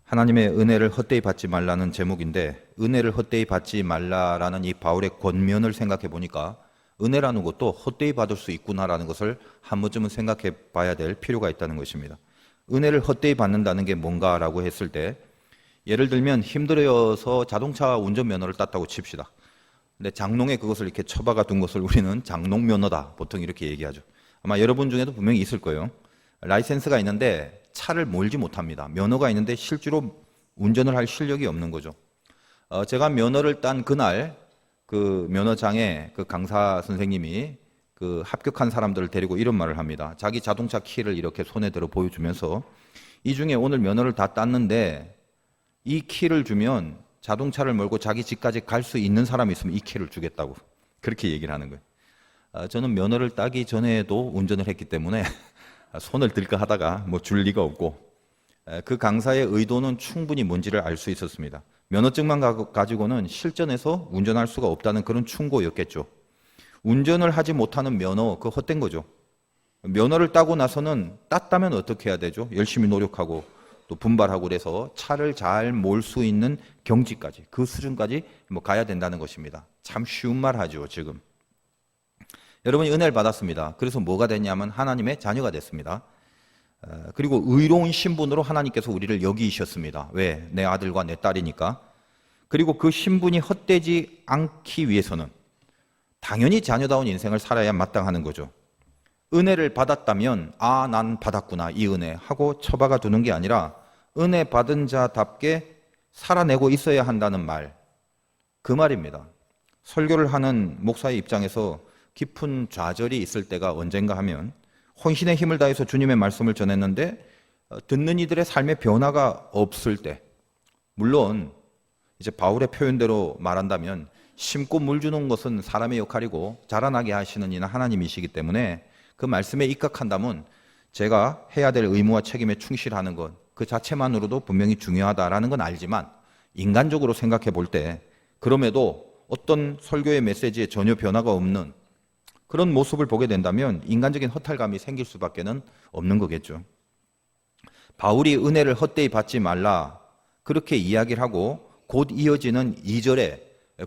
하나님의 은혜를 헛되이 받지 말라는 제목인데, 은혜를 헛되이 받지 말라라는 이 바울의 권면을 생각해 보니까 은혜라는 것도 헛되이 받을 수 있구나라는 것을 한 번쯤은 생각해 봐야 될 필요가 있다는 것입니다. 은혜를 헛되이 받는다는 게 뭔가라고 했을 때, 예를 들면 힘들어서 자동차 운전면허를 땄다고 칩시다. 근데 장롱에 그것을 이렇게 처박아 둔 것을 우리는 장롱면허다, 보통 이렇게 얘기하죠. 아마 여러분 중에도 분명히 있을 거예요. 라이센스가 있는데 차를 몰지 못합니다. 면허가 있는데 실제로 운전을 할 실력이 없는 거죠. 제가 면허를 딴 그날 그 면허장에 그 강사 선생님이 그 합격한 사람들을 데리고 이런 말을 합니다. 자기 자동차 키를 이렇게 손에 들어 보여주면서, 이 중에 오늘 면허를 다 땄는데 이 키를 주면 자동차를 몰고 자기 집까지 갈 수 있는 사람이 있으면 이 키를 주겠다고, 그렇게 얘기를 하는 거예요. 저는 면허를 따기 전에도 운전을 했기 때문에 손을 들까 하다가 뭐 줄 리가 없고, 그 강사의 의도는 충분히 뭔지를 알 수 있었습니다. 면허증만 가지고는 실전에서 운전할 수가 없다는 그런 충고였겠죠. 운전을 하지 못하는 면허, 그거 헛된 거죠. 면허를 따고 나서는 땄다면 어떻게 해야 되죠? 열심히 노력하고 또 분발하고 그래서 차를 잘 몰 수 있는 경지까지, 그 수준까지 뭐 가야 된다는 것입니다. 참 쉬운 말 하죠, 지금. 여러분이 은혜를 받았습니다. 그래서 뭐가 됐냐면 하나님의 자녀가 됐습니다. 그리고 의로운 신분으로 하나님께서 우리를 여기셨습니다. 왜? 내 아들과 내 딸이니까. 그리고 그 신분이 헛되지 않기 위해서는 당연히 자녀다운 인생을 살아야 마땅하는 거죠. 은혜를 받았다면 난 받았구나, 이 은혜 하고 처박아 두는 게 아니라 은혜 받은 자답게 살아내고 있어야 한다는 말, 그 말입니다. 설교를 하는 목사의 입장에서 깊은 좌절이 있을 때가 언젠가 하면, 혼신의 힘을 다해서 주님의 말씀을 전했는데 듣는 이들의 삶의 변화가 없을 때, 물론 이제 바울의 표현대로 말한다면 심고 물 주는 것은 사람의 역할이고 자라나게 하시는 이는 하나님이시기 때문에 그 말씀에 입각한다면 제가 해야 될 의무와 책임에 충실하는 것 그 자체만으로도 분명히 중요하다라는 건 알지만, 인간적으로 생각해 볼 때 그럼에도 어떤 설교의 메시지에 전혀 변화가 없는 그런 모습을 보게 된다면 인간적인 허탈감이 생길 수밖에 없는 거겠죠. 바울이 은혜를 헛되이 받지 말라 그렇게 이야기를 하고 곧 이어지는 2절에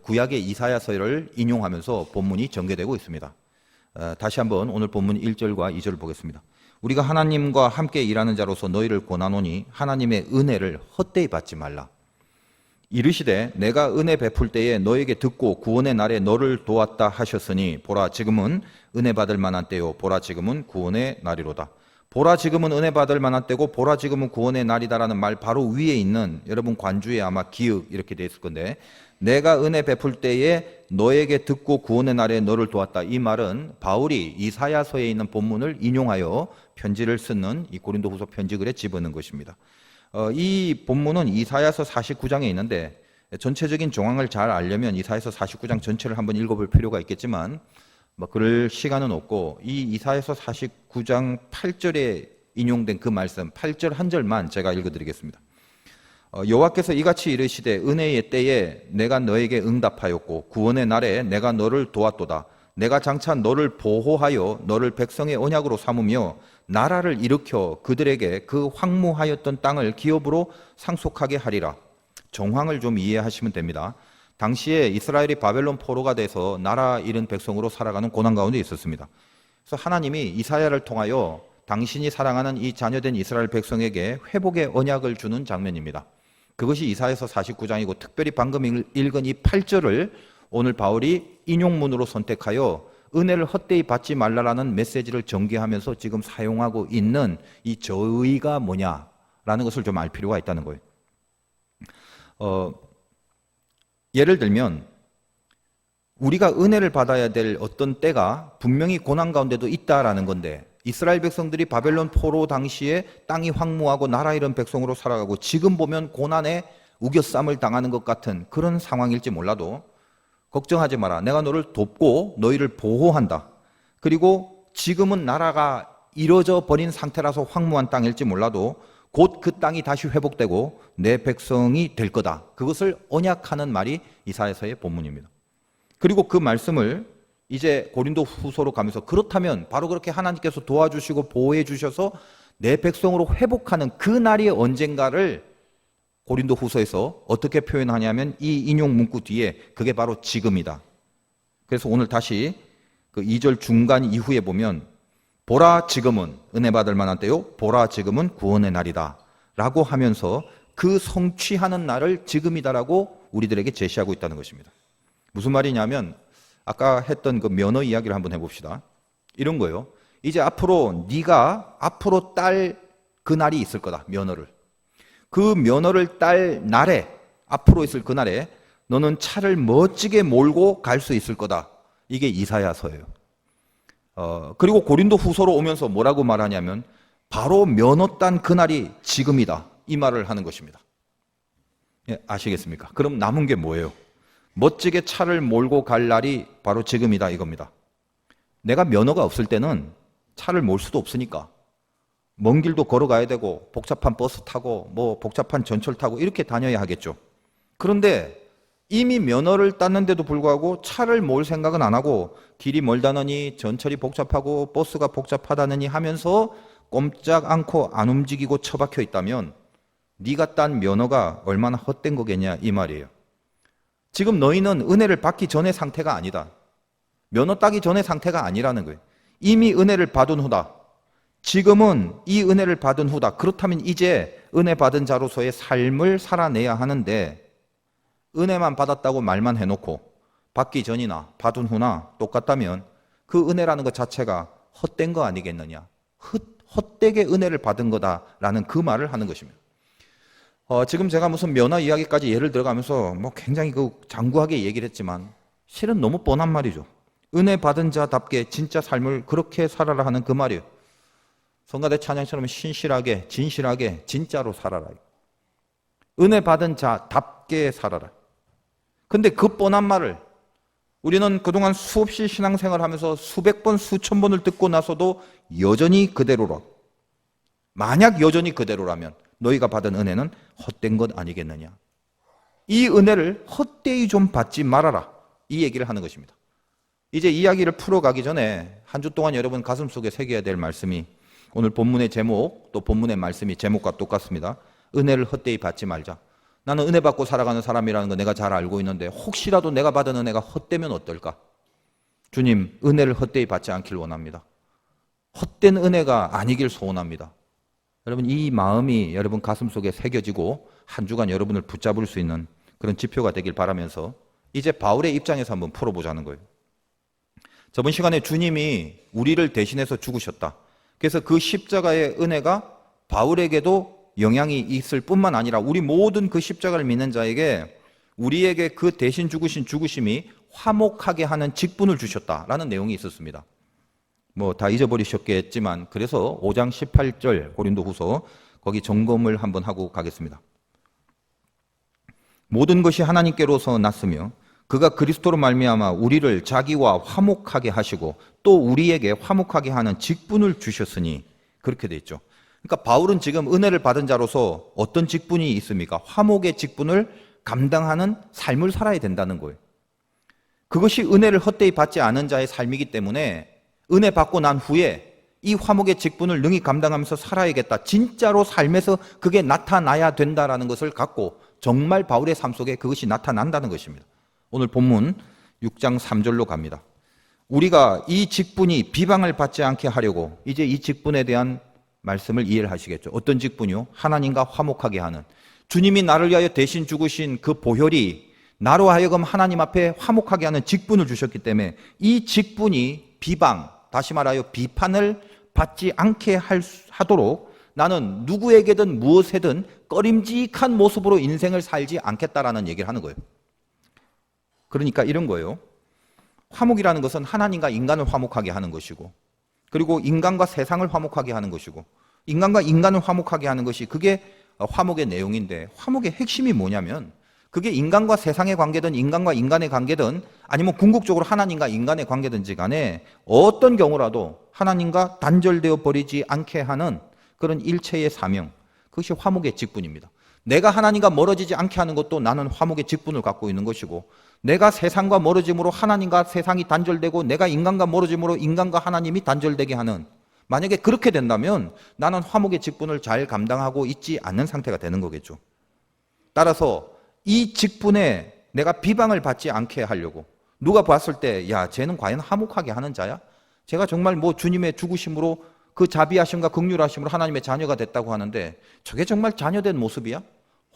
구약의 이사야서를 인용하면서 본문이 전개되고 있습니다. 다시 한번 오늘 본문 1절과 2절을 보겠습니다. 우리가 하나님과 함께 일하는 자로서 너희를 권하노니 하나님의 은혜를 헛되이 받지 말라. 이르시되 내가 은혜 베풀 때에 너에게 듣고 구원의 날에 너를 도왔다 하셨으니 보라 지금은 은혜 받을 만한 때요 보라 지금은 구원의 날이로다. 보라 지금은 은혜 받을 만한 때고 보라 지금은 구원의 날이다라는 말 바로 위에 있는, 여러분 관주에 아마 기역 이렇게 돼 있을 건데, 내가 은혜 베풀 때에 너에게 듣고 구원의 날에 너를 도왔다, 이 말은 바울이 이사야서에 있는 본문을 인용하여 편지를 쓰는 이 고린도후서 편지글에 집어넣은 것입니다. 이 본문은 이사야서 49장에 있는데, 전체적인 정황을 잘 알려면 이사야서 49장 전체를 한번 읽어볼 필요가 있겠지만 그럴 시간은 없고, 이 이사야서 49장 8절에 인용된 그 말씀 8절 한 절만 제가 읽어드리겠습니다. 여호와께서 이같이 이르시되 은혜의 때에 내가 너에게 응답하였고 구원의 날에 내가 너를 도왔도다. 내가 장차 너를 보호하여 너를 백성의 언약으로 삼으며 나라를 일으켜 그들에게 그 황무하였던 땅을 기업으로 상속하게 하리라. 정황을 좀 이해하시면 됩니다. 당시에 이스라엘이 바벨론 포로가 돼서 나라 잃은 백성으로 살아가는 고난 가운데 있었습니다. 그래서 하나님이 이사야를 통하여 당신이 사랑하는 이 자녀된 이스라엘 백성에게 회복의 언약을 주는 장면입니다. 그것이 이사야서 49장이고, 특별히 방금 읽은 이 8절을 오늘 바울이 인용문으로 선택하여 은혜를 헛되이 받지 말라라는 메시지를 전개하면서 지금 사용하고 있는 이 저의가 뭐냐라는 것을 좀 알 필요가 있다는 거예요. 예를 들면 우리가 은혜를 받아야 될 어떤 때가 분명히 고난 가운데도 있다라는 건데, 이스라엘 백성들이 바벨론 포로 당시에 땅이 황무하고 나라 잃은 백성으로 살아가고 지금 보면 고난에 우겨쌈을 당하는 것 같은 그런 상황일지 몰라도 걱정하지 마라. 내가 너를 돕고 너희를 보호한다. 그리고 지금은 나라가 이뤄져 버린 상태라서 황무한 땅일지 몰라도 곧 그 땅이 다시 회복되고 내 백성이 될 거다. 그것을 언약하는 말이 이사야서의 본문입니다. 그리고 그 말씀을 이제 고린도 후서로 가면서, 그렇다면 바로 그렇게 하나님께서 도와주시고 보호해 주셔서 내 백성으로 회복하는 그 날이 언젠가를 고린도 후서에서 어떻게 표현하냐면 이 인용 문구 뒤에 그게 바로 지금이다. 그래서 오늘 다시 그 2절 중간 이후에 보면 보라 지금은 은혜 받을 만한 때요 보라 지금은 구원의 날이다 라고 하면서 그 성취하는 날을 지금이다라고 우리들에게 제시하고 있다는 것입니다. 무슨 말이냐면 아까 했던 그 면허 이야기를 한번 해봅시다. 이런 거예요. 이제 앞으로 네가 앞으로 딸 그 날이 있을 거다. 면허를. 그 면허를 딸 날에 앞으로 있을 그 날에 너는 차를 멋지게 몰고 갈 수 있을 거다. 이게 이사야서예요. 그리고 고린도 후서로 오면서 뭐라고 말하냐면 바로 면허 딴 그날이 지금이다. 이 말을 하는 것입니다. 예, 아시겠습니까? 그럼 남은 게 뭐예요? 멋지게 차를 몰고 갈 날이 바로 지금이다 이겁니다. 내가 면허가 없을 때는 차를 몰 수도 없으니까 먼 길도 걸어가야 되고 복잡한 버스 타고 뭐 복잡한 전철 타고 이렇게 다녀야 하겠죠. 그런데 이미 면허를 땄는데도 불구하고 차를 몰 생각은 안 하고 길이 멀다느니 전철이 복잡하고 버스가 복잡하다느니 하면서 꼼짝 않고 안 움직이고 처박혀 있다면 네가 딴 면허가 얼마나 헛된 거겠냐 이 말이에요. 지금 너희는 은혜를 받기 전의 상태가 아니다. 면허 따기 전의 상태가 아니라는 거예요. 이미 은혜를 받은 후다. 지금은 이 은혜를 받은 후다. 그렇다면 이제 은혜 받은 자로서의 삶을 살아내야 하는데 은혜만 받았다고 말만 해놓고 받기 전이나 받은 후나 똑같다면 그 은혜라는 것 자체가 헛된 거 아니겠느냐. 헛되게 은혜를 받은 거다라는 그 말을 하는 것입니다. 지금 제가 무슨 면허 이야기까지 예를 들어가면서 뭐 굉장히 그 장구하게 얘기를 했지만 실은 너무 뻔한 말이죠. 은혜 받은 자답게 진짜 삶을 그렇게 살아라 하는 그 말이에요. 성가대 찬양처럼 신실하게 진실하게 진짜로 살아라. 은혜 받은 자답게 살아라. 근데 그 뻔한 말을 우리는 그동안 수없이 신앙생활 하면서 수백 번 수천 번을 듣고 나서도 여전히 그대로라. 만약 여전히 그대로라면 너희가 받은 은혜는 헛된 것 아니겠느냐. 이 은혜를 헛되이 좀 받지 말아라. 이 얘기를 하는 것입니다. 이제 이야기를 풀어가기 전에 한 주 동안 여러분 가슴속에 새겨야 될 말씀이 오늘 본문의 제목 또 본문의 말씀이 제목과 똑같습니다. 은혜를 헛되이 받지 말자. 나는 은혜 받고 살아가는 사람이라는 거 내가 잘 알고 있는데 혹시라도 내가 받은 은혜가 헛되면 어떨까? 주님, 은혜를 헛되이 받지 않길 원합니다. 헛된 은혜가 아니길 소원합니다. 여러분 이 마음이 여러분 가슴속에 새겨지고 한 주간 여러분을 붙잡을 수 있는 그런 지표가 되길 바라면서 이제 바울의 입장에서 한번 풀어보자는 거예요. 저번 시간에 주님이 우리를 대신해서 죽으셨다. 그래서 그 십자가의 은혜가 바울에게도 영향이 있을 뿐만 아니라 우리 모든 그 십자가를 믿는 자에게 우리에게 그 대신 죽으신 죽으심이 화목하게 하는 직분을 주셨다라는 내용이 있었습니다. 뭐 다 잊어버리셨겠지만 그래서 5장 18절 고린도 후서 거기 점검을 한번 하고 가겠습니다. 모든 것이 하나님께로서 났으며 그가 그리스도로 말미암아 우리를 자기와 화목하게 하시고 또 우리에게 화목하게 하는 직분을 주셨으니 그렇게 돼 있죠. 그러니까 바울은 지금 은혜를 받은 자로서 어떤 직분이 있습니까? 화목의 직분을 감당하는 삶을 살아야 된다는 거예요. 그것이 은혜를 헛되이 받지 않은 자의 삶이기 때문에 은혜 받고 난 후에 이 화목의 직분을 능히 감당하면서 살아야겠다. 진짜로 삶에서 그게 나타나야 된다라는 것을 갖고 정말 바울의 삶 속에 그것이 나타난다는 것입니다. 오늘 본문 6장 3절로 갑니다. 우리가 이 직분이 비방을 받지 않게 하려고 이제 이 직분에 대한 말씀을 이해를 하시겠죠. 어떤 직분이요? 하나님과 화목하게 하는. 주님이 나를 위하여 대신 죽으신 그 보혈이 나로 하여금 하나님 앞에 화목하게 하는 직분을 주셨기 때문에 이 직분이 비방, 다시 말하여 비판을 받지 않게 하도록 나는 누구에게든 무엇에든 꺼림직한 모습으로 인생을 살지 않겠다라는 얘기를 하는 거예요. 그러니까 이런 거예요. 화목이라는 것은 하나님과 인간을 화목하게 하는 것이고 그리고 인간과 세상을 화목하게 하는 것이고 인간과 인간을 화목하게 하는 것이 그게 화목의 내용인데 화목의 핵심이 뭐냐면 그게 인간과 세상의 관계든 인간과 인간의 관계든 아니면 궁극적으로 하나님과 인간의 관계든지 간에 어떤 경우라도 하나님과 단절되어 버리지 않게 하는 그런 일체의 사명, 그것이 화목의 직분입니다. 내가 하나님과 멀어지지 않게 하는 것도 나는 화목의 직분을 갖고 있는 것이고 내가 세상과 멀어짐으로 하나님과 세상이 단절되고 내가 인간과 멀어짐으로 인간과 하나님이 단절되게 하는, 만약에 그렇게 된다면 나는 화목의 직분을 잘 감당하고 있지 않는 상태가 되는 거겠죠. 따라서 이 직분에 내가 비방을 받지 않게 하려고, 누가 봤을 때 야, 쟤는 과연 화목하게 하는 자야? 제가 정말 뭐 주님의 죽으심으로 그 자비하심과 긍휼하심으로 하나님의 자녀가 됐다고 하는데 저게 정말 자녀된 모습이야?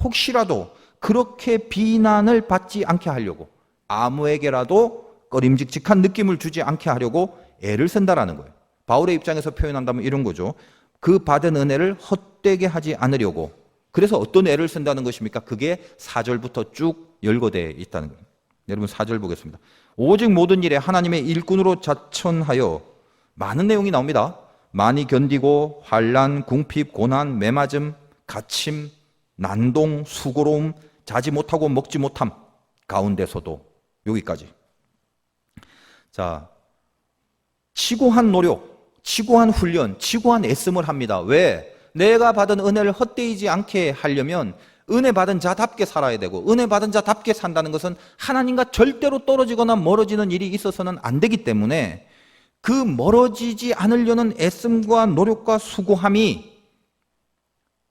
혹시라도 그렇게 비난을 받지 않게 하려고, 아무에게라도 꺼림직직한 느낌을 주지 않게 하려고 애를 쓴다라는 거예요. 바울의 입장에서 표현한다면 이런 거죠. 그 받은 은혜를 헛되게 하지 않으려고. 그래서 어떤 애를 쓴다는 것입니까? 그게 4절부터 쭉 열거되어 있다는 거예요. 여러분 4절 보겠습니다. 오직 모든 일에 하나님의 일꾼으로 자천하여, 많은 내용이 나옵니다. 많이 견디고 환난, 궁핍, 고난, 매맞음, 갇힘, 난동, 수고로움, 자지 못하고 먹지 못함 가운데서도, 여기까지. 자, 치고한 노력, 치고한 훈련, 치고한 애씀을 합니다. 왜? 내가 받은 은혜를 헛되이지 않게 하려면 은혜 받은 자답게 살아야 되고, 은혜 받은 자답게 산다는 것은 하나님과 절대로 떨어지거나 멀어지는 일이 있어서는 안 되기 때문에 그 멀어지지 않으려는 애씀과 노력과 수고함이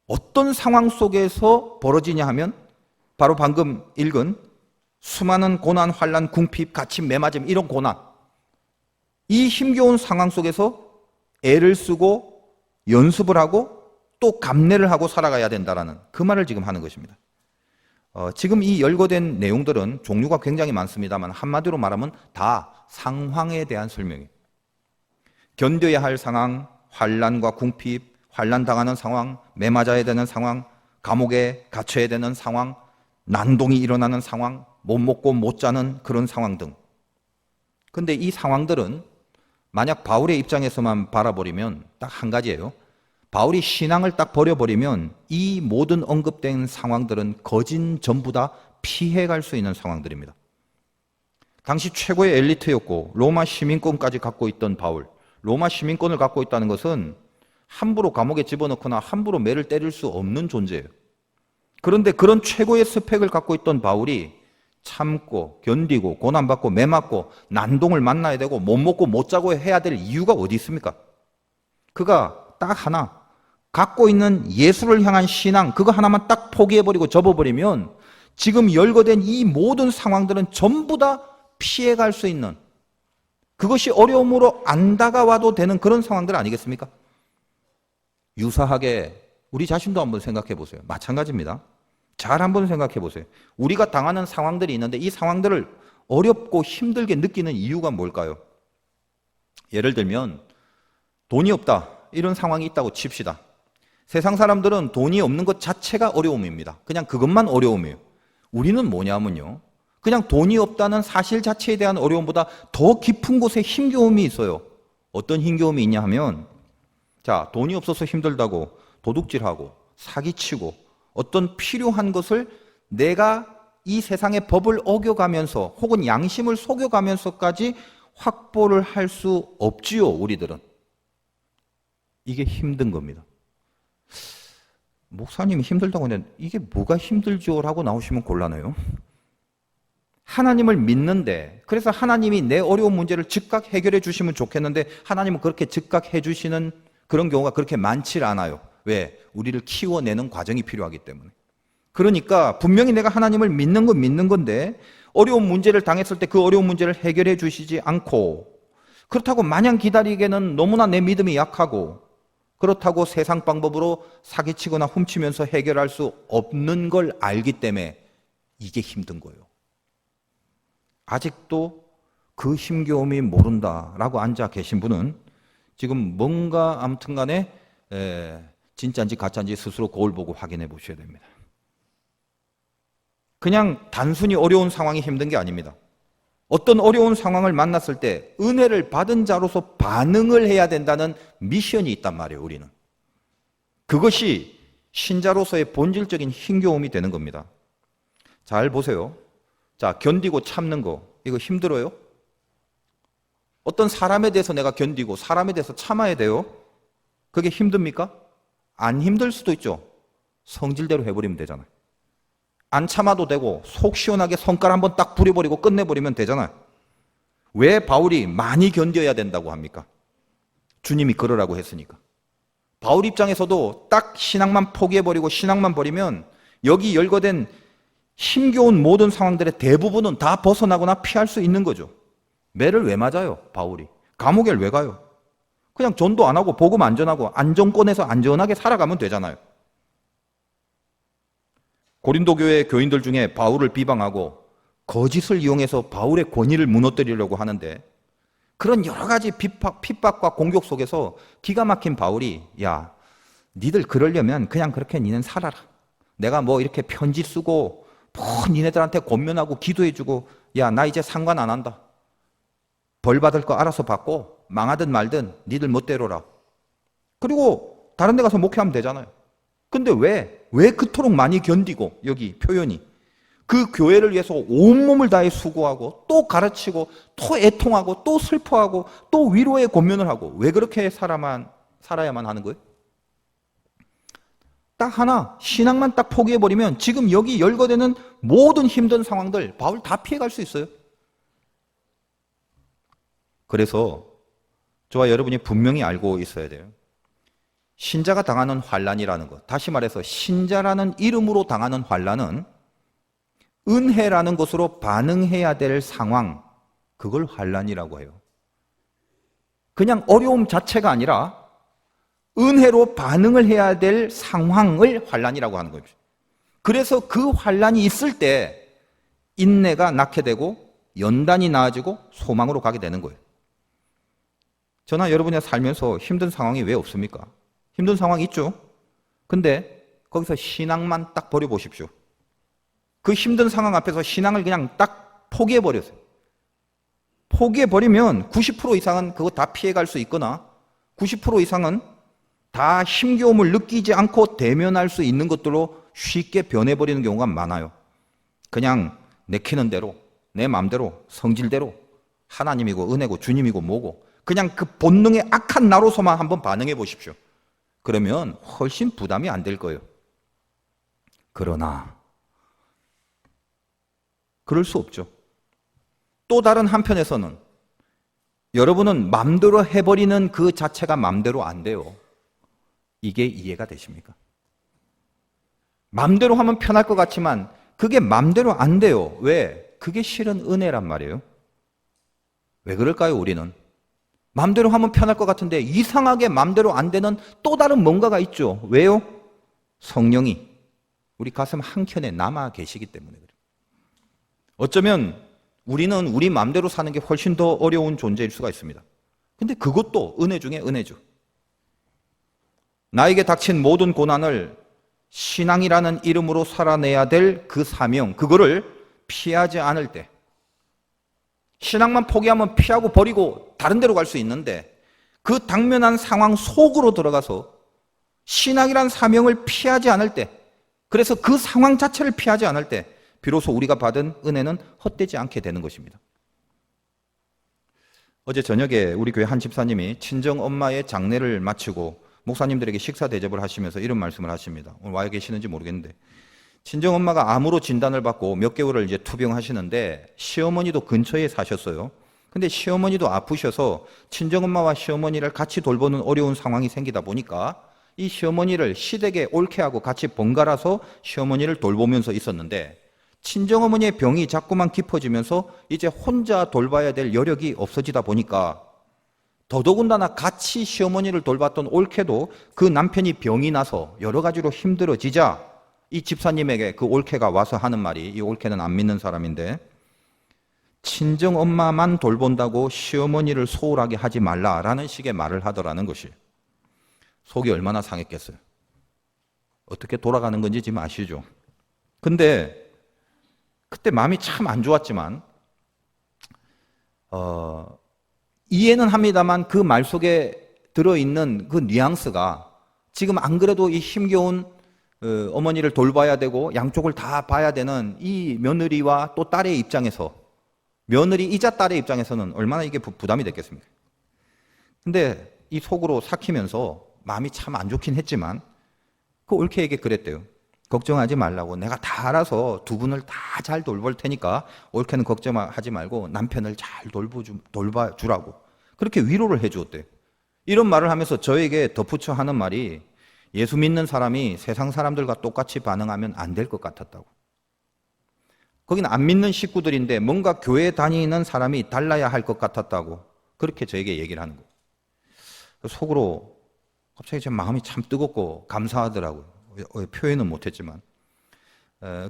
어떤 상황 속에서 벌어지냐 하면 바로 방금 읽은 수많은 고난, 환난, 궁핍, 갇힘, 매맞음, 이런 고난, 이 힘겨운 상황 속에서 애를 쓰고 연습을 하고 또 감내를 하고 살아가야 된다라는 그 말을 지금 하는 것입니다. 지금 이 열거된 내용들은 종류가 굉장히 많습니다만 한마디로 말하면 다 상황에 대한 설명이에요. 견뎌야 할 상황, 환난과 궁핍, 환난당하는 상황, 매맞아야 되는 상황, 감옥에 갇혀야 되는 상황, 난동이 일어나는 상황, 못 먹고 못 자는 그런 상황 등. 근데 이 상황들은 만약 바울의 입장에서만 바라버리면 딱 한 가지예요. 바울이 신앙을 딱 버려버리면 이 모든 언급된 상황들은 거진 전부 다 피해갈 수 있는 상황들입니다. 당시 최고의 엘리트였고 로마 시민권까지 갖고 있던 바울, 로마 시민권을 갖고 있다는 것은 함부로 감옥에 집어넣거나 함부로 매를 때릴 수 없는 존재예요. 그런데 그런 최고의 스펙을 갖고 있던 바울이 참고 견디고 고난받고 매맞고 난동을 만나야 되고 못 먹고 못 자고 해야 될 이유가 어디 있습니까? 그가 딱 하나, 갖고 있는 예수를 향한 신앙, 그거 하나만 딱 포기해버리고 접어버리면 지금 열거된 이 모든 상황들은 전부 다 피해갈 수 있는, 그것이 어려움으로 안 다가와도 되는 그런 상황들 아니겠습니까? 유사하게 우리 자신도 한번 생각해 보세요. 마찬가지입니다. 잘 한번 생각해 보세요. 우리가 당하는 상황들이 있는데 이 상황들을 어렵고 힘들게 느끼는 이유가 뭘까요? 예를 들면 돈이 없다, 이런 상황이 있다고 칩시다. 세상 사람들은 돈이 없는 것 자체가 어려움입니다. 그냥 그것만 어려움이에요. 우리는 뭐냐면요, 그냥 돈이 없다는 사실 자체에 대한 어려움보다 더 깊은 곳에 힘겨움이 있어요. 어떤 힘겨움이 있냐 하면, 자, 돈이 없어서 힘들다고 도둑질하고 사기치고 어떤 필요한 것을 내가 이 세상의 법을 어겨가면서 혹은 양심을 속여가면서까지 확보를 할 수 없지요, 우리들은. 이게 힘든 겁니다. 목사님이 힘들다고 했는데 이게 뭐가 힘들죠? 라고 나오시면 곤란해요. 하나님을 믿는데, 그래서 하나님이 내 어려운 문제를 즉각 해결해 주시면 좋겠는데 하나님은 그렇게 즉각 해 주시는 그런 경우가 그렇게 많지 않아요. 왜? 우리를 키워내는 과정이 필요하기 때문에. 그러니까 분명히 내가 하나님을 믿는 건 믿는 건데 어려운 문제를 당했을 때 그 어려운 문제를 해결해 주시지 않고, 그렇다고 마냥 기다리기에는 너무나 내 믿음이 약하고, 그렇다고 세상 방법으로 사기치거나 훔치면서 해결할 수 없는 걸 알기 때문에 이게 힘든 거예요. 아직도 그 힘겨움이 모른다라고 앉아 계신 분은 지금 뭔가 아무튼 간에 진짜인지 가짜인지 스스로 거울 보고 확인해 보셔야 됩니다. 그냥 단순히 어려운 상황이 힘든 게 아닙니다. 어떤 어려운 상황을 만났을 때 은혜를 받은 자로서 반응을 해야 된다는 미션이 있단 말이에요, 우리는. 그것이 신자로서의 본질적인 힘겨움이 되는 겁니다. 잘 보세요. 자, 견디고 참는 거, 이거 힘들어요? 어떤 사람에 대해서 내가 견디고 사람에 대해서 참아야 돼요? 그게 힘듭니까? 안 힘들 수도 있죠. 성질대로 해버리면 되잖아요. 안 참아도 되고 속 시원하게 성깔 한번 딱 부려버리고 끝내버리면 되잖아요. 왜 바울이 많이 견뎌야 된다고 합니까? 주님이 그러라고 했으니까. 바울 입장에서도 딱 신앙만 포기해버리고 신앙만 버리면 여기 열거된 힘겨운 모든 상황들의 대부분은 다 벗어나거나 피할 수 있는 거죠. 매를 왜 맞아요, 바울이? 감옥에 왜 가요? 그냥 전도 안 하고 복음 안전하고 안정권에서 안전하게 살아가면 되잖아요. 고린도 교회 교인들 중에 바울을 비방하고 거짓을 이용해서 바울의 권위를 무너뜨리려고 하는데, 그런 여러 가지 핍박과 공격 속에서 기가 막힌 바울이, 야, 니들 그러려면 그냥 그렇게 니는 살아라. 내가 뭐 이렇게 편지 쓰고 뭐 니네들한테 권면하고 기도해주고, 야, 나 이제 상관 안 한다. 벌 받을 거 알아서 받고 망하든 말든 니들 멋대로라. 그리고 다른 데 가서 목회하면 되잖아요. 근데 왜 그토록 많이 견디고, 여기 표현이 그 교회를 위해서 온몸을 다해 수고하고 또 가르치고 또 애통하고 또 슬퍼하고 또 위로의 권면을 하고, 왜 그렇게 살아야만 하는 거예요? 딱 하나, 신앙만 딱 포기해버리면 지금 여기 열거되는 모든 힘든 상황들 바울 다 피해갈 수 있어요. 그래서 저와 여러분이 분명히 알고 있어야 돼요. 신자가 당하는 환난이라는 것, 다시 말해서 신자라는 이름으로 당하는 환난은 은혜라는 것으로 반응해야 될 상황, 그걸 환난이라고 해요. 그냥 어려움 자체가 아니라 은혜로 반응을 해야 될 상황을 환난이라고 하는 거죠. 그래서 그 환난이 있을 때 인내가 낳게 되고 연단이 나아지고 소망으로 가게 되는 거예요. 저나 여러분이 살면서 힘든 상황이 왜 없습니까? 힘든 상황이 있죠. 근데 거기서 신앙만 딱 버려보십시오. 그 힘든 상황 앞에서 신앙을 그냥 딱 포기해버렸어요. 포기해버리면 90% 이상은 그거 다 피해갈 수 있거나 90% 이상은 다 힘겨움을 느끼지 않고 대면할 수 있는 것들로 쉽게 변해버리는 경우가 많아요. 그냥 내키는 대로, 내 마음대로, 성질대로 하나님이고 은혜고 주님이고 뭐고 그냥 그 본능의 악한 나로서만 한번 반응해 보십시오. 그러면 훨씬 부담이 안 될 거예요. 그러나 그럴 수 없죠. 또 다른 한편에서는 여러분은 맘대로 해버리는 그 자체가 맘대로 안 돼요. 이게 이해가 되십니까? 맘대로 하면 편할 것 같지만 그게 맘대로 안 돼요. 왜? 그게 실은 은혜란 말이에요. 왜 그럴까요, 우리는? 맘대로 하면 편할 것 같은데 이상하게 맘대로 안 되는 또 다른 뭔가가 있죠. 왜요? 성령이 우리 가슴 한켠에 남아 계시기 때문에 그래요. 어쩌면 우리는 우리 맘대로 사는 게 훨씬 더 어려운 존재일 수가 있습니다. 근데 그것도 은혜 중에 은혜죠. 나에게 닥친 모든 고난을 신앙이라는 이름으로 살아내야 될 그 사명, 그거를 피하지 않을 때, 신앙만 포기하면 피하고 버리고 다른 데로 갈 수 있는데 그 당면한 상황 속으로 들어가서 신앙이란 사명을 피하지 않을 때, 그래서 그 상황 자체를 피하지 않을 때 비로소 우리가 받은 은혜는 헛되지 않게 되는 것입니다. 어제 저녁에 우리 교회 한 집사님이 친정엄마의 장례를 마치고 목사님들에게 식사 대접을 하시면서 이런 말씀을 하십니다. 오늘 와 계시는지 모르겠는데, 친정엄마가 암으로 진단을 받고 몇 개월을 이제 투병하시는데 시어머니도 근처에 사셨어요. 근데 시어머니도 아프셔서 친정엄마와 시어머니를 같이 돌보는 어려운 상황이 생기다 보니까 이 시어머니를 시댁에 옳게 하고 같이 번갈아서 시어머니를 돌보면서 있었는데, 친정어머니의 병이 자꾸만 깊어지면서 이제 혼자 돌봐야 될 여력이 없어지다 보니까 더더군다나 같이 시어머니를 돌봤던 올케도 그 남편이 병이 나서 여러 가지로 힘들어지자 이 집사님에게 그 올케가 와서 하는 말이, 이 올케는 안 믿는 사람인데, 친정엄마만 돌본다고 시어머니를 소홀하게 하지 말라라는 식의 말을 하더라는 것이, 속이 얼마나 상했겠어요. 어떻게 돌아가는 건지 지금 아시죠? 근데 그때 마음이 참 안 좋았지만 이해는 합니다만 그 말 속에 들어있는 그 뉘앙스가 지금 안 그래도 이 힘겨운 어머니를 돌봐야 되고 양쪽을 다 봐야 되는 이 며느리와 또 딸의 입장에서, 며느리이자 딸의 입장에서는 얼마나 이게 부담이 됐겠습니까? 근데 이 속으로 삭히면서 마음이 참 안 좋긴 했지만 그 올케에게 그랬대요. 걱정하지 말라고, 내가 다 알아서 두 분을 다 잘 돌볼 테니까 올케는 걱정하지 말고 남편을 잘 돌봐주라고 그렇게 위로를 해주었대요. 이런 말을 하면서 저에게 덧붙여 하는 말이, 예수 믿는 사람이 세상 사람들과 똑같이 반응하면 안 될 것 같았다고. 거기는 안 믿는 식구들인데 뭔가 교회 다니는 사람이 달라야 할 것 같았다고 그렇게 저에게 얘기를 하는 거예요. 속으로 갑자기 제 마음이 참 뜨겁고 감사하더라고요. 표현은 못했지만.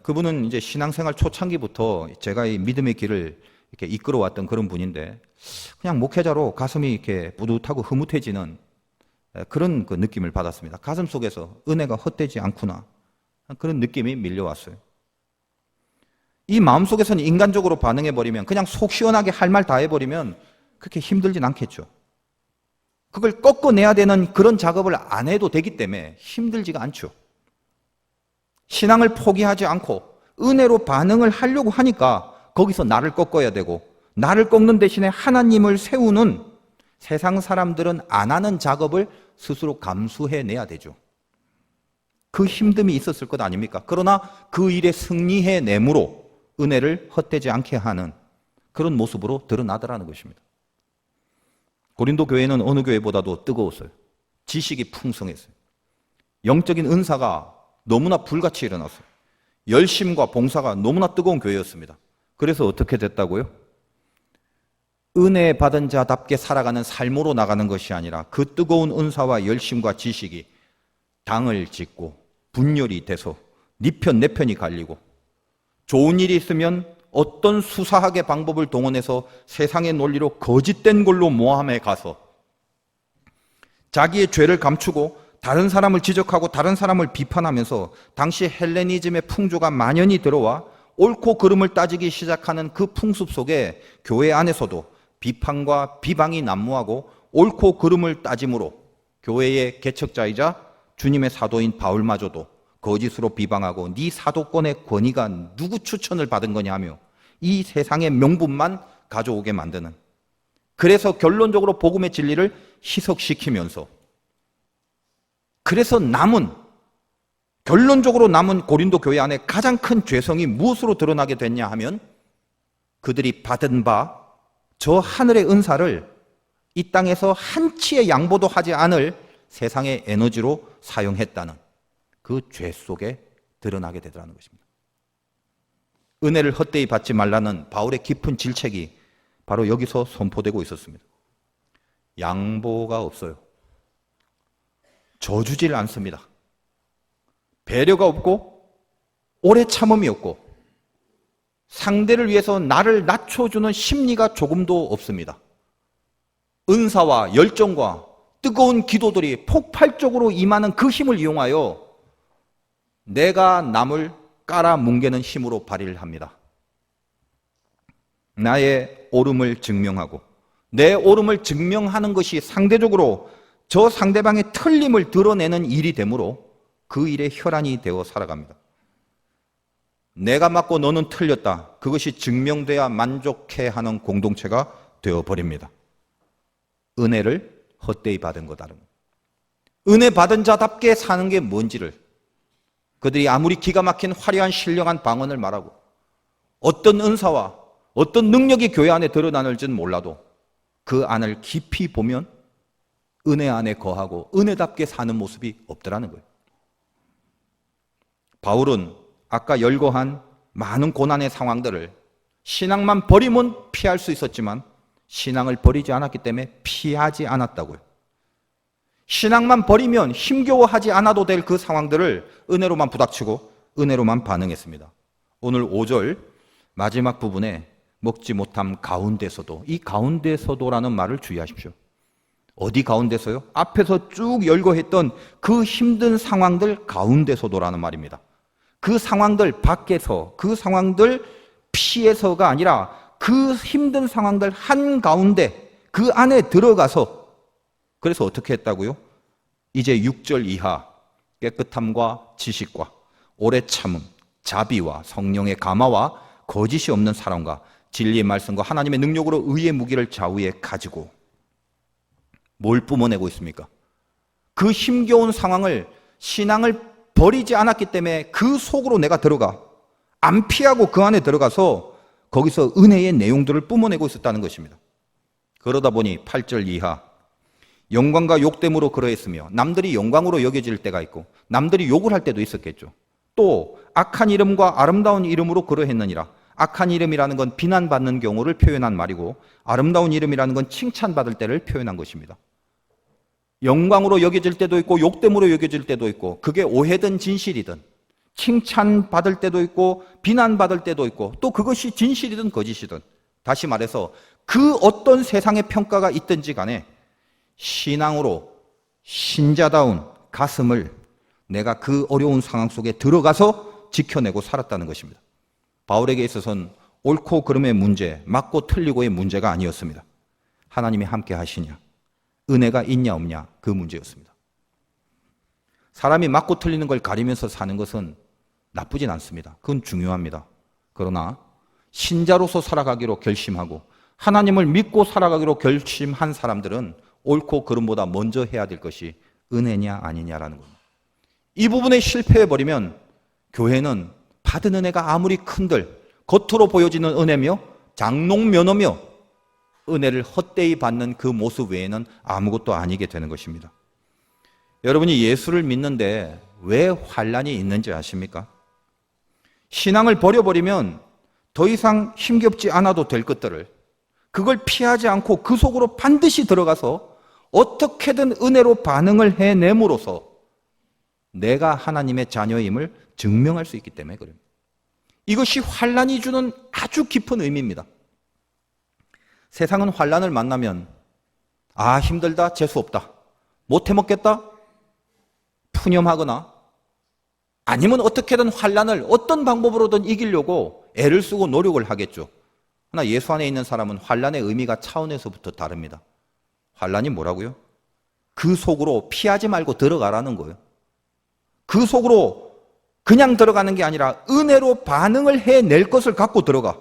그분은 이제 신앙생활 초창기부터 제가 이 믿음의 길을 이렇게 이끌어왔던 그런 분인데 그냥 목회자로 가슴이 이렇게 뿌듯하고 흐뭇해지는 그런 그 느낌을 받았습니다. 가슴 속에서 은혜가 헛되지 않구나. 그런 느낌이 밀려왔어요. 이 마음속에서는 인간적으로 반응해버리면 그냥 속 시원하게 할 말 다 해버리면 그렇게 힘들진 않겠죠. 그걸 꺾어내야 되는 그런 작업을 안 해도 되기 때문에 힘들지가 않죠. 신앙을 포기하지 않고 은혜로 반응을 하려고 하니까 거기서 나를 꺾어야 되고 나를 꺾는 대신에 하나님을 세우는 세상 사람들은 안 하는 작업을 스스로 감수해내야 되죠. 그 힘듦이 있었을 것 아닙니까? 그러나 그 일에 승리해내므로 은혜를 헛되지 않게 하는 그런 모습으로 드러나더라는 것입니다. 고린도 교회는 어느 교회보다도 뜨거웠어요. 지식이 풍성했어요. 영적인 은사가 너무나 불같이 일어났어요. 열심과 봉사가 너무나 뜨거운 교회였습니다. 그래서 어떻게 됐다고요? 은혜 받은 자답게 살아가는 삶으로 나가는 것이 아니라 그 뜨거운 은사와 열심과 지식이 당을 짓고 분열이 돼서 네 편 내 편이 갈리고 좋은 일이 있으면 어떤 수사학의 방법을 동원해서 세상의 논리로 거짓된 걸로 모함해 가서 자기의 죄를 감추고 다른 사람을 지적하고 다른 사람을 비판하면서 당시 헬레니즘의 풍조가 만연히 들어와 옳고 그름을 따지기 시작하는 그 풍습 속에 교회 안에서도 비판과 비방이 난무하고 옳고 그름을 따짐으로 교회의 개척자이자 주님의 사도인 바울마저도 거짓으로 비방하고 네 사도권의 권위가 누구 추천을 받은 거냐며 이 세상의 명분만 가져오게 만드는, 그래서 결론적으로 복음의 진리를 희석시키면서 그래서 결론적으로 남은 고린도 교회 안에 가장 큰 죄성이 무엇으로 드러나게 됐냐 하면 그들이 받은 바 저 하늘의 은사를 이 땅에서 한치의 양보도 하지 않을 세상의 에너지로 사용했다는 그 죄 속에 드러나게 되더라는 것입니다. 은혜를 헛되이 받지 말라는 바울의 깊은 질책이 바로 여기서 선포되고 있었습니다. 양보가 없어요. 져주질 않습니다. 배려가 없고 오래 참음이 없고 상대를 위해서 나를 낮춰주는 심리가 조금도 없습니다. 은사와 열정과 뜨거운 기도들이 폭발적으로 임하는 그 힘을 이용하여 내가 남을 깔아뭉개는 힘으로 발휘를 합니다. 나의 옳음을 증명하고 내 옳음을 증명하는 것이 상대적으로 저 상대방의 틀림을 드러내는 일이 되므로 그 일에 혈안이 되어 살아갑니다. 내가 맞고 너는 틀렸다. 그것이 증명돼야 만족해하는 공동체가 되어버립니다. 은혜를 헛되이 받은 것 다름. 은혜 받은 자답게 사는 게 뭔지를 그들이 아무리 기가 막힌 화려한 신령한 방언을 말하고 어떤 은사와 어떤 능력이 교회 안에 드러나는지는 몰라도 그 안을 깊이 보면 은혜 안에 거하고 은혜답게 사는 모습이 없더라는 거예요. 바울은 아까 열거한 많은 고난의 상황들을 신앙만 버리면 피할 수 있었지만 신앙을 버리지 않았기 때문에 피하지 않았다고요. 신앙만 버리면 힘겨워하지 않아도 될 그 상황들을 은혜로만 부닥치고 은혜로만 반응했습니다. 오늘 5절 마지막 부분에 먹지 못함 가운데서도, 이 가운데서도라는 말을 주의하십시오. 어디 가운데서요? 앞에서 쭉 열거했던 그 힘든 상황들 가운데서도라는 말입니다. 그 상황들 밖에서, 그 상황들 피해서가 아니라 그 힘든 상황들 한가운데 그 안에 들어가서, 그래서 어떻게 했다고요? 이제 6절 이하 깨끗함과 지식과 오래 참음, 자비와 성령의 감화와 거짓이 없는 사랑과 진리의 말씀과 하나님의 능력으로 의의 무기를 좌우에 가지고 뭘 뿜어내고 있습니까? 그 힘겨운 상황을, 신앙을 버리지 않았기 때문에 그 속으로 내가 들어가 안 피하고 그 안에 들어가서 거기서 은혜의 내용들을 뿜어내고 있었다는 것입니다. 그러다 보니 8절 이하 영광과 욕됨으로 그러했으며, 남들이 영광으로 여겨질 때가 있고 남들이 욕을 할 때도 있었겠죠. 또 악한 이름과 아름다운 이름으로 그러했느니라. 악한 이름이라는 건 비난받는 경우를 표현한 말이고 아름다운 이름이라는 건 칭찬받을 때를 표현한 것입니다. 영광으로 여겨질 때도 있고 욕됨으로 여겨질 때도 있고 그게 오해든 진실이든 칭찬받을 때도 있고 비난받을 때도 있고 또 그것이 진실이든 거짓이든 다시 말해서 그 어떤 세상의 평가가 있든지 간에 신앙으로 신자다운 가슴을 내가 그 어려운 상황 속에 들어가서 지켜내고 살았다는 것입니다. 바울에게 있어서는 옳고 그름의 문제, 맞고 틀리고의 문제가 아니었습니다. 하나님이 함께 하시냐, 은혜가 있냐 없냐 그 문제였습니다. 사람이 맞고 틀리는 걸 가리면서 사는 것은 나쁘진 않습니다. 그건 중요합니다. 그러나 신자로서 살아가기로 결심하고 하나님을 믿고 살아가기로 결심한 사람들은 옳고 그름보다 먼저 해야 될 것이 은혜냐 아니냐라는 겁니다. 이 부분에 실패해버리면 교회는 받은 은혜가 아무리 큰들 겉으로 보여지는 은혜며 장롱 면허며 은혜를 헛되이 받는 그 모습 외에는 아무것도 아니게 되는 것입니다. 여러분이 예수를 믿는데 왜 환난이 있는지 아십니까? 신앙을 버려버리면 더 이상 힘겹지 않아도 될 것들을 그걸 피하지 않고 그 속으로 반드시 들어가서 어떻게든 은혜로 반응을 해냄으로써 내가 하나님의 자녀임을 증명할 수 있기 때문에 그래요. 이것이 환난이 주는 아주 깊은 의미입니다. 세상은 환난을 만나면 힘들다, 재수없다, 못해 먹겠다, 푸념하거나 아니면 어떻게든 환난을 어떤 방법으로든 이기려고 애를 쓰고 노력을 하겠죠. 그러나 예수 안에 있는 사람은 환난의 의미가 차원에서부터 다릅니다. 환난이 뭐라고요? 그 속으로 피하지 말고 들어가라는 거예요. 그 속으로 그냥 들어가는 게 아니라 은혜로 반응을 해낼 것을 갖고 들어가.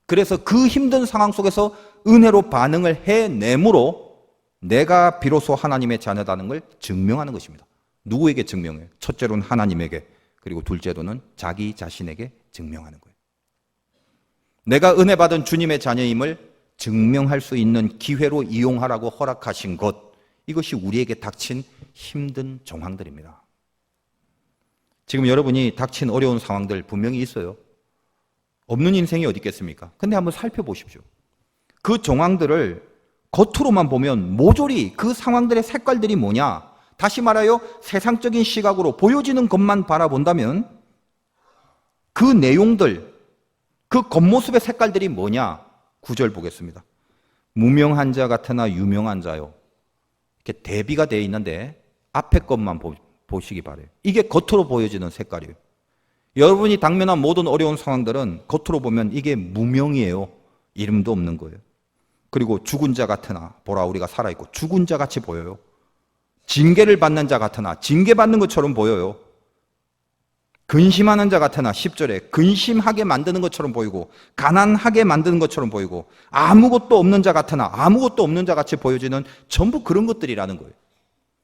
그래서 그 힘든 상황 속에서 은혜로 반응을 해내므로 내가 비로소 하나님의 자녀다는 걸 증명하는 것입니다. 누구에게 증명해요? 첫째로는 하나님에게, 그리고 둘째로는 자기 자신에게 증명하는 거예요. 내가 은혜 받은 주님의 자녀임을 증명할 수 있는 기회로 이용하라고 허락하신 것, 이것이 우리에게 닥친 힘든 정황들입니다. 지금 여러분이 닥친 어려운 상황들 분명히 있어요. 없는 인생이 어디 있겠습니까? 근데 한번 살펴보십시오. 그 정황들을 겉으로만 보면 모조리 그 상황들의 색깔들이 뭐냐? 다시 말하여 세상적인 시각으로 보여지는 것만 바라본다면 그 내용들, 그 겉모습의 색깔들이 뭐냐? 9절 보겠습니다. 무명한 자 같으나 유명한 자요. 이렇게 대비가 되어 있는데 앞에 것만 보시기 바래요. 이게 겉으로 보여지는 색깔이에요. 여러분이 당면한 모든 어려운 상황들은 겉으로 보면 이게 무명이에요. 이름도 없는 거예요. 그리고 죽은 자 같으나 보라 우리가 살아있고 죽은 자 같이 보여요. 징계를 받는 자 같으나 징계받는 것처럼 보여요. 근심하는 자 같으나 10절에 근심하게 만드는 것처럼 보이고 가난하게 만드는 것처럼 보이고 아무것도 없는 자 같으나 아무것도 없는 자 같이 보여지는 전부 그런 것들이라는 거예요.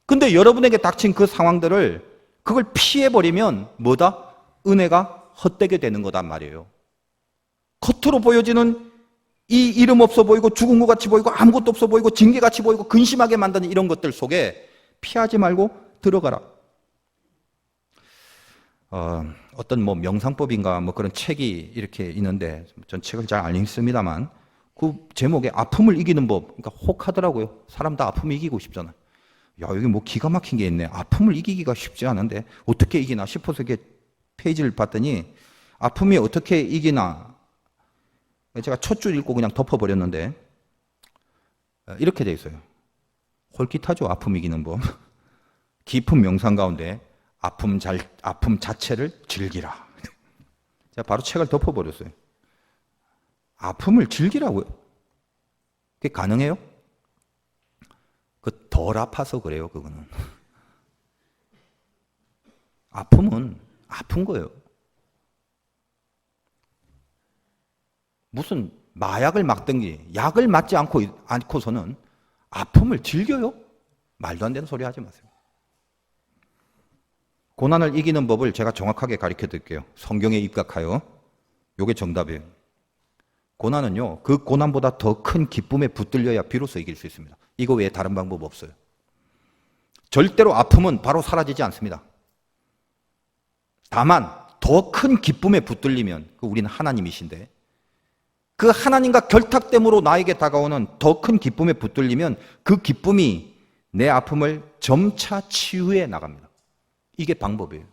근데 여러분에게 닥친 그 상황들을 그걸 피해버리면 뭐다? 은혜가 헛되게 되는 거단 말이에요. 겉으로 보여지는 이 이름 없어 보이고 죽은 것 같이 보이고 아무것도 없어 보이고 징계같이 보이고 근심하게 만드는 이런 것들 속에 피하지 말고 들어가라. 어떤 명상법인가 그런 책이 이렇게 있는데 전 책을 잘 안 읽습니다만 그 제목에 아픔을 이기는 법, 그러니까 혹하더라고요. 사람 다 아픔을 이기고 싶잖아요. 야, 여기 기가 막힌 게 있네. 아픔을 이기기가 쉽지 않은데 어떻게 이기나 싶어서 이렇게 페이지를 봤더니 아픔이 어떻게 이기나 제가 첫 줄 읽고 그냥 덮어버렸는데 이렇게 돼 있어요. 홀깃하죠. 아픔 이기는 법. 깊은 명상 가운데 아픔 자체를 즐기라. 제가 바로 책을 덮어버렸어요. 아픔을 즐기라고요? 그게 가능해요? 덜 아파서 그래요, 그거는. 아픔은 아픈 거예요. 무슨 마약을 막든지 약을 맞지 않고서는 아픔을 즐겨요? 말도 안 되는 소리 하지 마세요. 고난을 이기는 법을 제가 정확하게 가르쳐 드릴게요. 성경에 입각하여. 요게 정답이에요. 고난은요, 그 고난보다 더 큰 기쁨에 붙들려야 비로소 이길 수 있습니다. 이거 외에 다른 방법 없어요. 절대로 아픔은 바로 사라지지 않습니다. 다만 더 큰 기쁨에 붙들리면 우리는 하나님이신데 그 하나님과 결탁됨으로 나에게 다가오는 더 큰 기쁨에 붙들리면 그 기쁨이 내 아픔을 점차 치유해 나갑니다. 이게 방법이에요.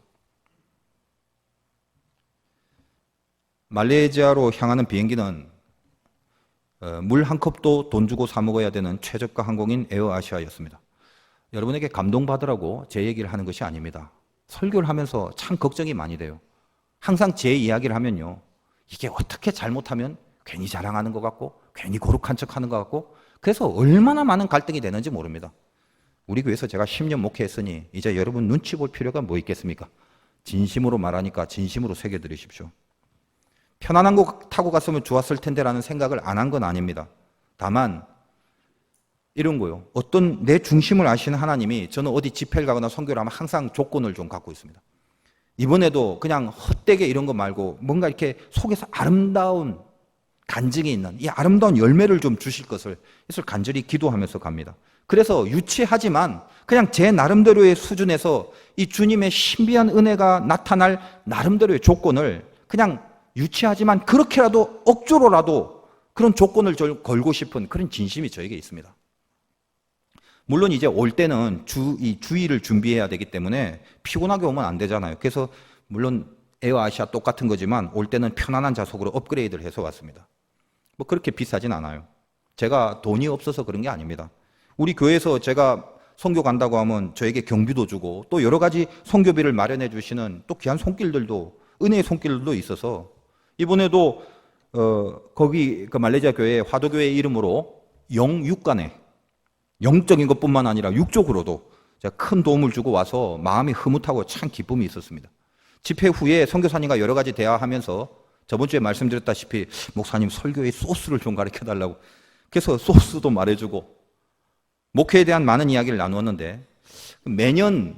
말레이시아로 향하는 비행기는 물 한 컵도 돈 주고 사 먹어야 되는 최저가 항공인 에어아시아였습니다. 여러분에게 감동받으라고 제 얘기를 하는 것이 아닙니다. 설교를 하면서 참 걱정이 많이 돼요. 항상 제 이야기를 하면요, 이게 어떻게 잘못하면 괜히 자랑하는 것 같고 괜히 거룩한 척하는 것 같고 그래서 얼마나 많은 갈등이 되는지 모릅니다. 우리 교회에서 제가 10년 목회했으니 이제 여러분 눈치 볼 필요가 뭐 있겠습니까? 진심으로 말하니까 진심으로 새겨드리십시오. 편안한 거 타고 갔으면 좋았을 텐데라는 생각을 안 한 건 아닙니다. 다만 이런 거요. 어떤 내 중심을 아시는 하나님이 저는 어디 집회를 가거나 선교를 하면 항상 조건을 좀 갖고 있습니다. 이번에도 그냥 헛되게 이런 거 말고 뭔가 이렇게 속에서 아름다운 간증이 있는 이 아름다운 열매를 좀 주실 것을 간절히 기도하면서 갑니다. 그래서 유치하지만 그냥 제 나름대로의 수준에서 이 주님의 신비한 은혜가 나타날 나름대로의 조건을 그냥 유치하지만 그렇게라도 억지로라도 그런 조건을 걸고 싶은 그런 진심이 저에게 있습니다. 물론 이제 올 때는 주의를 준비해야 되기 때문에 피곤하게 오면 안 되잖아요. 그래서 물론 에어아시아 똑같은 거지만 올 때는 편안한 좌석으로 업그레이드를 해서 왔습니다. 뭐 그렇게 비싸진 않아요. 제가 돈이 없어서 그런 게 아닙니다. 우리 교회에서 제가 선교 간다고 하면 저에게 경비도 주고 또 여러 가지 선교비를 마련해 주시는 또 귀한 손길들도 은혜의 손길들도 있어서 이번에도 거기 그 말레이시아 교회 화도교회 이름으로 영육간에 영적인 것뿐만 아니라 육적으로도 제가 큰 도움을 주고 와서 마음이 흐뭇하고 참 기쁨이 있었습니다. 집회 후에 선교사님과 여러 가지 대화하면서 저번 주에 말씀드렸다시피 목사님 설교의 소스를 좀 가르쳐달라고 그래서 소스도 말해주고 목회에 대한 많은 이야기를 나누었는데 매년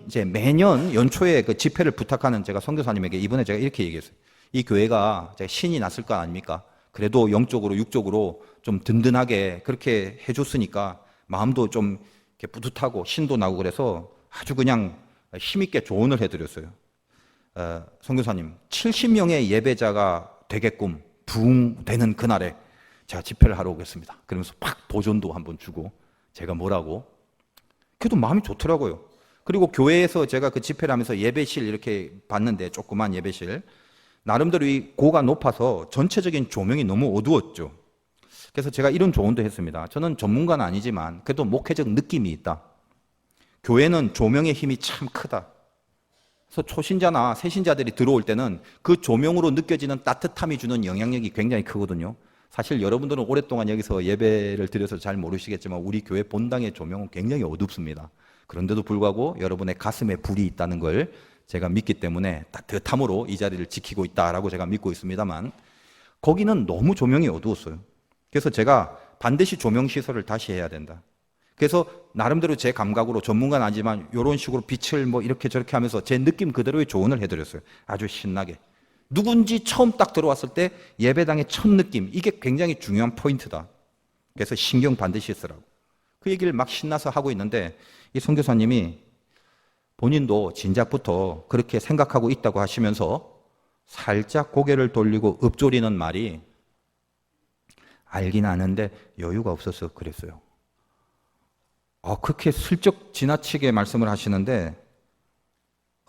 연초에 그 집회를 부탁하는 제가 선교사님에게 이번에 제가 이렇게 얘기했어요. 이 교회가 제가 신이 났을 거 아닙니까? 그래도 영적으로 육적으로 좀 든든하게 그렇게 해줬으니까 마음도 좀 이렇게 뿌듯하고 신도 나고 그래서 아주 그냥 힘있게 조언을 해드렸어요. 선교사님 70명의 예배자가 되게끔 부흥되는 그날에 제가 집회를 하러 오겠습니다. 그러면서 팍 도전도 한번 주고 제가 뭐라고? 그래도 마음이 좋더라고요. 그리고 교회에서 제가 그 집회를 하면서 예배실 이렇게 봤는데 조그만 예배실 나름대로 이 고가 높아서 전체적인 조명이 너무 어두웠죠. 그래서 제가 이런 조언도 했습니다. 저는 전문가는 아니지만 그래도 목회적 느낌이 있다. 교회는 조명의 힘이 참 크다. 그래서 초신자나 새신자들이 들어올 때는 그 조명으로 느껴지는 따뜻함이 주는 영향력이 굉장히 크거든요. 사실 여러분들은 오랫동안 여기서 예배를 드려서 잘 모르시겠지만 우리 교회 본당의 조명은 굉장히 어둡습니다. 그런데도 불구하고 여러분의 가슴에 불이 있다는 걸 제가 믿기 때문에 따뜻함으로 이 자리를 지키고 있다라고 제가 믿고 있습니다만 거기는 너무 조명이 어두웠어요. 그래서 제가 반드시 조명 시설을 다시 해야 된다. 그래서 나름대로 제 감각으로 전문가는 아니지만 이런 식으로 빛을 뭐 이렇게 저렇게 하면서 제 느낌 그대로의 조언을 해드렸어요. 아주 신나게. 누군지 처음 딱 들어왔을 때 예배당의 첫 느낌 이게 굉장히 중요한 포인트다. 그래서 신경 반드시 쓰라고. 그 얘기를 막 신나서 하고 있는데 이 선교사님이 본인도 진작부터 그렇게 생각하고 있다고 하시면서 살짝 고개를 돌리고 읊조리는 말이 알긴 아는데 여유가 없어서 그랬어요. 그렇게 슬쩍 지나치게 말씀을 하시는데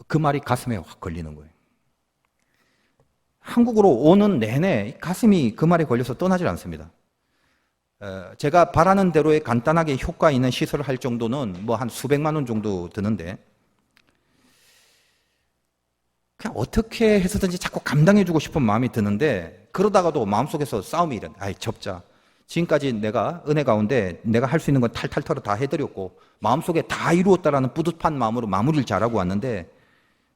그 말이 가슴에 확 걸리는 거예요. 한국으로 오는 내내 가슴이 그 말에 걸려서 떠나질 않습니다. 제가 바라는 대로의 간단하게 효과 있는 시설을 할 정도는 뭐 한 수백만 원 정도 드는데 그냥 어떻게 해서든지 자꾸 감당해주고 싶은 마음이 드는데 그러다가도 마음속에서 싸움이 일어나. 접자. 지금까지 내가 은혜 가운데 내가 할 수 있는 건 탈탈 털어 다 해드렸고 마음속에 다 이루었다라는 뿌듯한 마음으로 마무리를 잘하고 왔는데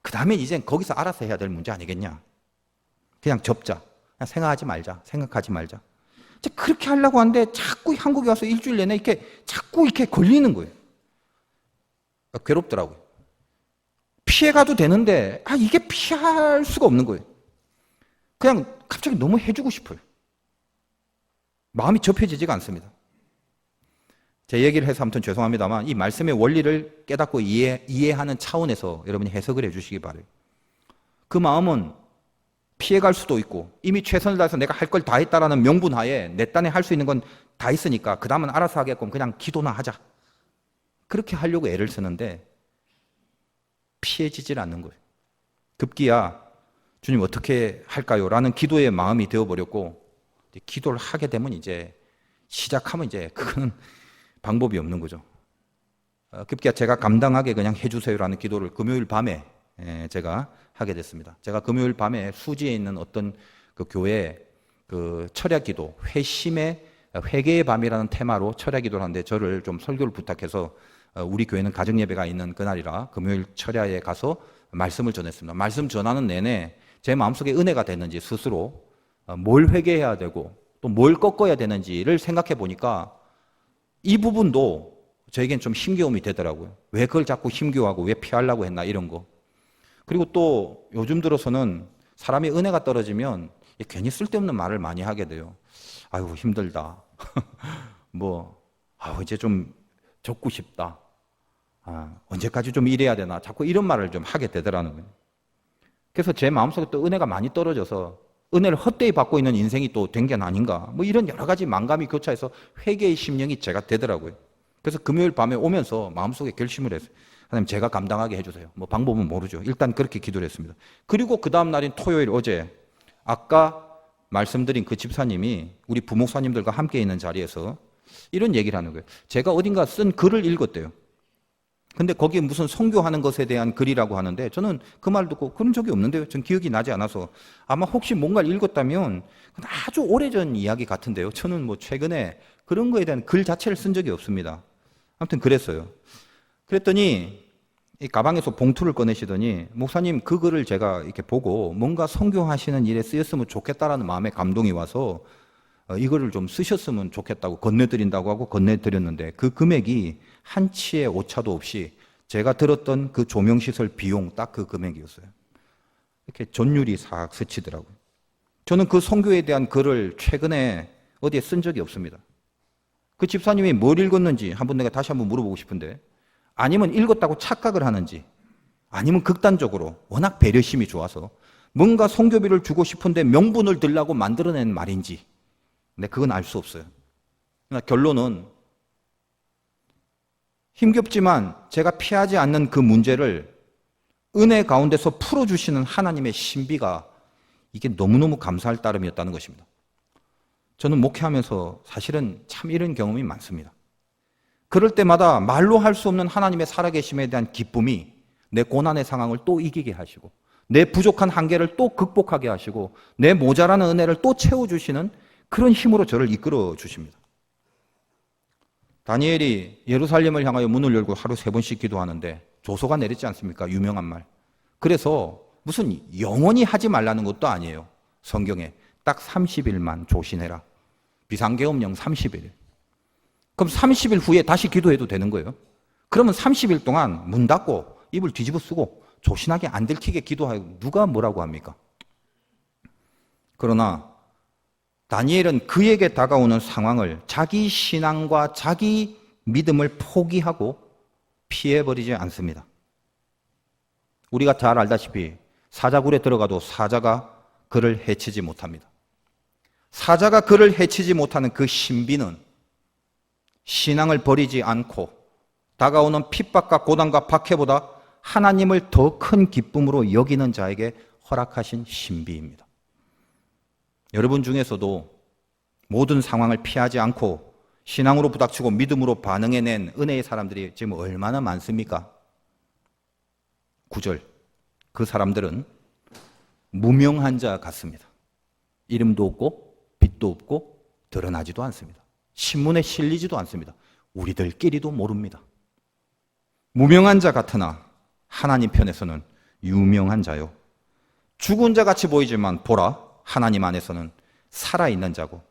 그 다음에 이젠 거기서 알아서 해야 될 문제 아니겠냐. 그냥 접자. 그냥 생각하지 말자. 그렇게 하려고 하는데 자꾸 한국에 와서 일주일 내내 자꾸 이렇게 걸리는 거예요. 괴롭더라고요. 피해가도 되는데 이게 피할 수가 없는 거예요. 그냥 갑자기 너무 해주고 싶어요. 마음이 접혀지지가 않습니다. 제 얘기를 해서 아무튼 죄송합니다만 이 말씀의 원리를 깨닫고 이해하는 차원에서 여러분이 해석을 해주시기 바라요. 그 마음은 피해갈 수도 있고 이미 최선을 다해서 내가 할 걸 다 했다라는 명분 하에 내 딴에 할 수 있는 건 다 있으니까 그 다음은 알아서 하겠고 그냥 기도나 하자. 그렇게 하려고 애를 쓰는데 피해지질 않는 거예요. 급기야 주님 어떻게 할까요? 라는 기도의 마음이 되어버렸고 기도를 하게 되면 이제 시작하면 이제 그거는 방법이 없는 거죠. 급기야 제가 감당하게 그냥 해주세요라는 기도를 금요일 밤에 제가 하게 됐습니다. 제가 금요일 밤에 수지에 있는 어떤 그 교회 그 철야 기도, 회심의 회개의 밤이라는 테마로 철야 기도를 하는데 저를 좀 설교를 부탁해서 우리 교회는 가정 예배가 있는 그날이라 금요일 철야에 가서 말씀을 전했습니다. 말씀 전하는 내내 제 마음속에 은혜가 됐는지 스스로 뭘 회개해야 되고 또 뭘 꺾어야 되는지를 생각해 보니까 이 부분도 저에겐 좀 힘겨움이 되더라고요. 왜 그걸 자꾸 힘겨워하고 왜 피하려고 했나 이런 거. 그리고 또 요즘 들어서는 사람이 은혜가 떨어지면 괜히 쓸데없는 말을 많이 하게 돼요. 아유 힘들다. 이제 좀 적고 싶다. 언제까지 좀 일해야 되나. 자꾸 이런 말을 좀 하게 되더라는 거예요. 그래서 제 마음속에 또 은혜가 많이 떨어져서 은혜를 헛되이 받고 있는 인생이 또 된 게 아닌가. 이런 여러 가지 만감이 교차해서 회개의 심령이 제가 되더라고요. 그래서 금요일 밤에 오면서 마음속에 결심을 했어요. 하나님 제가 감당하게 해주세요. 방법은 모르죠. 일단 그렇게 기도를 했습니다. 그리고 그 다음 날인 토요일 어제 아까 말씀드린 그 집사님이 우리 부목사님들과 함께 있는 자리에서 이런 얘기를 하는 거예요. 제가 어딘가 쓴 글을 읽었대요. 근데 거기에 무슨 선교하는 것에 대한 글이라고 하는데 저는 그 말 듣고 그런 적이 없는데요. 전 기억이 나지 않아서 아마 혹시 뭔가를 읽었다면 아주 오래전 이야기 같은데요. 저는 최근에 그런 거에 대한 글 자체를 쓴 적이 없습니다. 아무튼 그랬어요. 그랬더니 이 가방에서 봉투를 꺼내시더니 목사님 그 글을 제가 이렇게 보고 뭔가 선교하시는 일에 쓰였으면 좋겠다라는 마음에 감동이 와서 이거를 좀 쓰셨으면 좋겠다고 건네드린다고 하고 건네드렸는데 그 금액이 한 치의 오차도 없이 제가 들었던 그 조명시설 비용 딱 그 금액이었어요. 이렇게 전율이 싹 스치더라고요. 저는 그 선교에 대한 글을 최근에 어디에 쓴 적이 없습니다. 그 집사님이 뭘 읽었는지 내가 다시 한번 물어보고 싶은데 아니면 읽었다고 착각을 하는지 아니면 극단적으로 워낙 배려심이 좋아서 뭔가 선교비를 주고 싶은데 명분을 들라고 만들어낸 말인지 근데 그건 알 수 없어요. 그러나 결론은 힘겹지만 제가 피하지 않는 그 문제를 은혜 가운데서 풀어주시는 하나님의 신비가 이게 너무너무 감사할 따름이었다는 것입니다. 저는 목회하면서 사실은 참 이런 경험이 많습니다. 그럴 때마다 말로 할 수 없는 하나님의 살아계심에 대한 기쁨이 내 고난의 상황을 또 이기게 하시고 내 부족한 한계를 또 극복하게 하시고 내 모자라는 은혜를 또 채워주시는 그런 힘으로 저를 이끌어 주십니다. 다니엘이 예루살렘을 향하여 문을 열고 하루 3번씩 기도하는데 조소가 내렸지 않습니까? 유명한 말. 그래서 무슨 영원히 하지 말라는 것도 아니에요. 성경에 딱 30일만 조신해라. 비상계엄령 30일. 그럼 30일 후에 다시 기도해도 되는 거예요. 그러면 30일 동안 문 닫고 입을 뒤집어 쓰고 조신하게 안 들키게 기도하고 누가 뭐라고 합니까? 그러나 다니엘은 그에게 다가오는 상황을 자기 신앙과 자기 믿음을 포기하고 피해버리지 않습니다. 우리가 잘 알다시피 사자굴에 들어가도 사자가 그를 해치지 못합니다. 사자가 그를 해치지 못하는 그 신비는 신앙을 버리지 않고 다가오는 핍박과 고난과 박해보다 하나님을 더 큰 기쁨으로 여기는 자에게 허락하신 신비입니다. 여러분 중에서도 모든 상황을 피하지 않고 신앙으로 부닥치고 믿음으로 반응해낸 은혜의 사람들이 지금 얼마나 많습니까? 9절. 그 사람들은 무명한 자 같습니다. 이름도 없고 빛도 없고 드러나지도 않습니다. 신문에 실리지도 않습니다. 우리들끼리도 모릅니다. 무명한 자 같으나 하나님 편에서는 유명한 자요. 죽은 자 같이 보이지만 보라 하나님 안에서는 살아있는 자고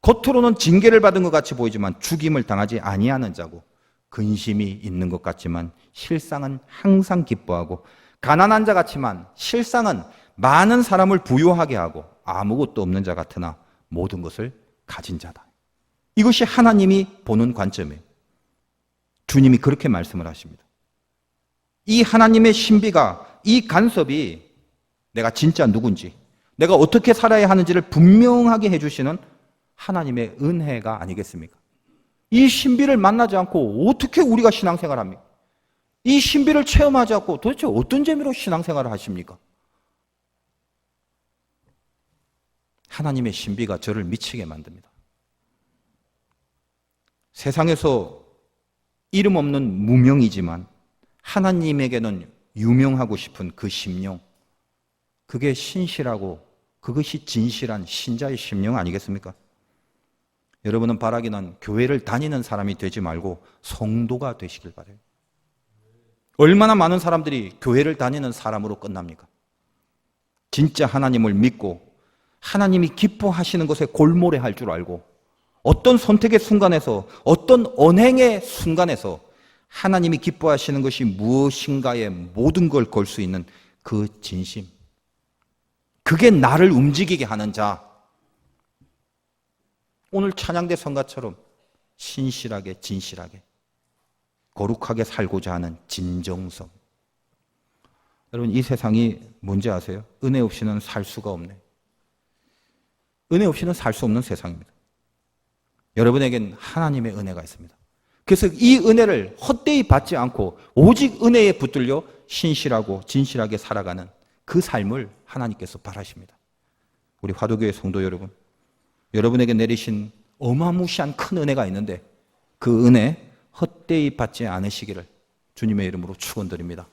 겉으로는 징계를 받은 것 같이 보이지만 죽임을 당하지 아니하는 자고 근심이 있는 것 같지만 실상은 항상 기뻐하고 가난한 자 같지만 실상은 많은 사람을 부유하게 하고 아무것도 없는 자 같으나 모든 것을 가진 자다. 이것이 하나님이 보는 관점이에요. 주님이 그렇게 말씀을 하십니다. 이 하나님의 신비가 이 간섭이 내가 진짜 누군지 내가 어떻게 살아야 하는지를 분명하게 해주시는 하나님의 은혜가 아니겠습니까? 이 신비를 만나지 않고 어떻게 우리가 신앙생활을 합니까? 이 신비를 체험하지 않고 도대체 어떤 재미로 신앙생활을 하십니까? 하나님의 신비가 저를 미치게 만듭니다. 세상에서 이름 없는 무명이지만 하나님에게는 유명하고 싶은 그 심령, 그게 신실하고 그것이 진실한 신자의 심령 아니겠습니까? 여러분은 바라기는 교회를 다니는 사람이 되지 말고 성도가 되시길 바라요. 얼마나 많은 사람들이 교회를 다니는 사람으로 끝납니까? 진짜 하나님을 믿고 하나님이 기뻐하시는 것에 골몰해할 줄 알고 어떤 선택의 순간에서 어떤 언행의 순간에서 하나님이 기뻐하시는 것이 무엇인가에 모든 걸 걸 수 있는 그 진심, 그게 나를 움직이게 하는 자. 오늘 찬양대 성가처럼 신실하게 진실하게 거룩하게 살고자 하는 진정성. 여러분, 이 세상이 뭔지 아세요? 은혜 없이는 살 수가 없네. 은혜 없이는 살 수 없는 세상입니다. 여러분에겐 하나님의 은혜가 있습니다. 그래서 이 은혜를 헛되이 받지 않고 오직 은혜에 붙들려 신실하고 진실하게 살아가는 그 삶을 하나님께서 바라십니다. 우리 화도교회 성도 여러분, 여러분에게 내리신 어마무시한 큰 은혜가 있는데 그 은혜 헛되이 받지 않으시기를 주님의 이름으로 축원드립니다.